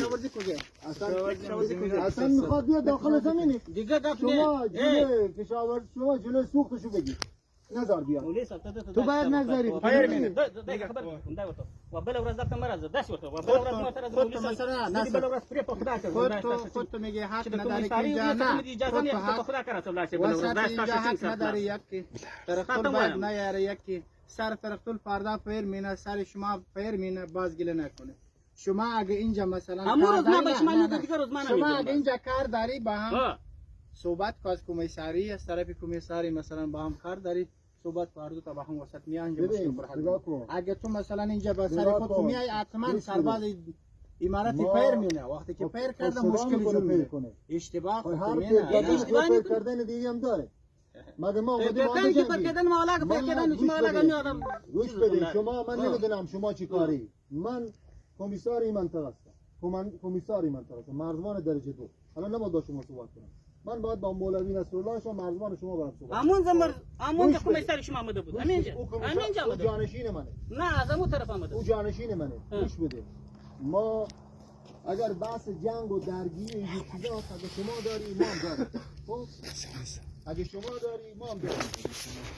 کشاورزی کجا؟ اصلا میخواد بیاد داخل زمینه دیگه شما جلوی کشاورزی شما جلوی سوختشو بگی نظر بیا تو باید نگذاری پایر مینه دیگه خبر کنم دا وته و بل ورځ دته مرز داس ورته و بل ورځ ما تر از مثلا نه بل ورځ پرې په خدا ته خودت میگه حق نداری که اینجا اینجا نه اجازه نه په خدا کرا ته لاشه بل ورځ وسط داس اینجا تاسو حق نداری یکی ترختل باید نیاره یکی سر ترختل فردا پیر مینه سر شما پیر مینه باز گله نکنه شما اگه اینجا مثلا امروز نه به شما میگه دیگه روز من شما اگه اینجا کار داری با هم صحبت کن از کمیساری از طرف کمیساری مثلا با هم کار داری صحبت فردا تا با هم وسط میان اگه تو مثلا اینجا با سر خود میای حتما سرباز امارت پیر مینه وقتی که پیر کرده مشکلی جور کنه اشتباه خود مینه اشتباه کردن دیگه هم داره مگه ما اومدیم آمده جنگی کردن مولا که پیر کردن شما ولا میادم گوش بده شما من نمیدونم شما چی کاری من کمیساری منطقه هستم کمیساری منطقه هستم مرزبان درجه 2 الان نماز با شما صحبت کنم من باید با مولوی نصرالله شما مرزبان شما برام صحبت همون کمیساری شما آمده بود همینجا او جانشین منه نه از اون طرف آمده او جانشین منه گوش بده ما اگر بحث جنگ و درگیری این چیزا اگه شما داری ما هم داریم خب اگه شما داری ما هم داریم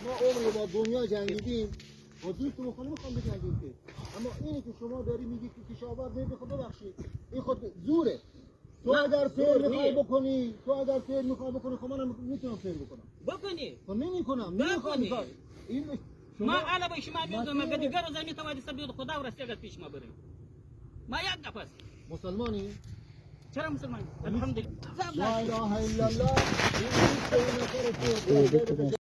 ما عمری با دنیا جنگیدیم و دوست و خالی میخوام بجنگیم که اما اینی که شما داری میگی که کشاورز نمیخواد ببخشید این خود زوره تو اگر فعل میخوای بکنی خب منم میتونم فعل بکنم بکنی خب نمیکنم این ما علاوه شما میگم مگه دیگر روز میتوانی سبیل خدا و رسیدت پیش ما بریم ما یک نفس مسلمانی چرا مسلمان الحمدلله لا اله الا الله